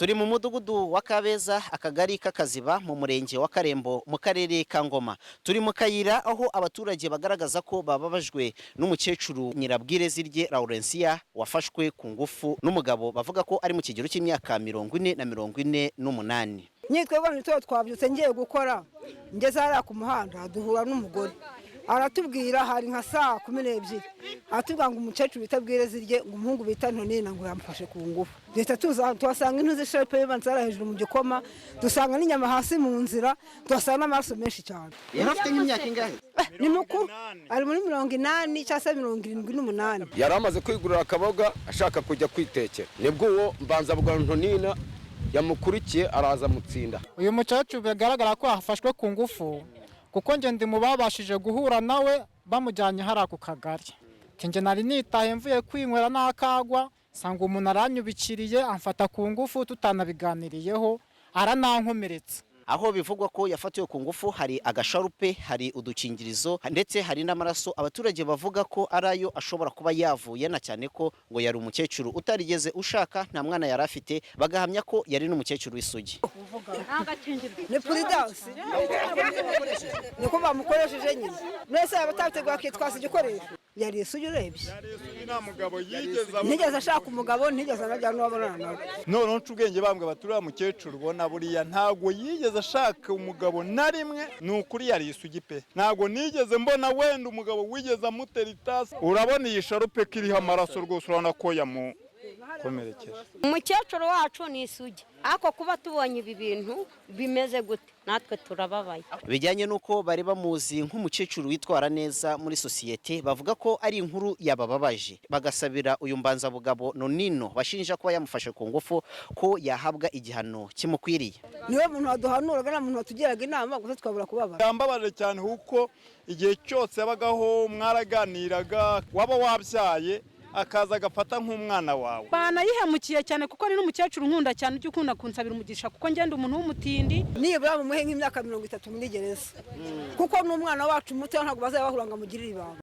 Turi mu mudugudu wa Kabeza, akagari k'Akaziba, mu murenge wa Karembo, mu karere ka Ngoma. Turi mu kayira aho abaturage bagaragaza ko bababajwe n'umukecuru Nyirabwirezirye Laurencia wafashwe ku ngufu n'umugabo bavuga ko ari mu kigero cy'imyaka 40 na 48. Nyitwe nitwe twabyutse ngiye gukora, ngeze hariya ku muhanda duhura n'umugore aratubwira hari nka saa 12 atubwira ngo umukecuru bita Bwirezirye ngo umuhungu bita Ntonina ngo yamufashe ku ngufu. Leta tuhasanga intu z'ishepe y'abanzara hejuru mu gikoma, dusanga n'inyama hasi mu nzira, tuhasanga n'amaraso menshi cyane. Yarafite nk'imyaka ingahe? Ni mukuru, ari muri 80 cyangwa se 78. Yari amaze kwigurira akaboga ashaka kujya kwitekera, nibwo uwo mbanza bwa Ntonina yamukurikiye araza mutsinda. Uyu mukecuru bigaragara ko afashwe ku ngufu kuko nge ndi mu babashije guhura nawe bamujyanye hara ku kagari. Nge nari nitaye mvuye kwinywera n'akagwa, sanga umuntu aranyubikiriye amfata ku ngufu tutanabiganiriyeho, aranankomeretsa. Aho bivugwa ko yafatiwe ku ngufu hari agasharupe, hari udukingirizo ndetse hari n'amaraso. Abaturage bavuga ko arayo ashobora kuba yavuye, na cyane ko ngo yari umukecuru utarigeze ushaka, nta mwana yari afite, bagahamya ko yari n'umukecuru w'isugi. Ni Prudence niko bamukoresheje nyine, mwese abatategwa kitwasa igikoresho yari isugi urebye. Nta mugabo ntigeze ashaka umugabo, ntigeze anajyana n'abana nawe. None ubwenge bambwe baturira mukecuru bona buriya ntago yigeze ashaka umugabo na rimwe, ni ukuri yari isugi pe. Ntago nigeze mbona wenda umugabo wigeze amutera itasi. Urabona iyi sharupe kiriho amaraso rwose, urabona ko yamukomerekeje. Umukecuru wacu ni isugi, ako kuba tubonye ibi bintu bimeze gute natwe turababaye. Bijyanye nuko bari bamuzi nk'umukecuru witwara neza muri sosiyete, bavuga ko ari inkuru yabababaje, bagasabira uyu mbanza bugabo Nonino bashinja kuba yamufashe ku ngufu ko yahabwa igihano kimukwiriye. Niwe muntu waduhanuraga, na muntu watugiraga inama, gusa twabura kubabara. Yambabaje cyane kuko igihe cyose yabagaho mwaraganiraga, waba wabyaye akaza agafata nk'umwana wawe. Banayihemukiye cyane kuko ni n'umukecuru nkunda cyane, ujye ukunda kunsabira umugisha kuko ngenda umuntu w'umutindi. Nibura mu muhe nk'imyaka 30 muri gereza, kuko n'umwana wacu muto ntabwo bazaba bahuranga mugirira ibanga.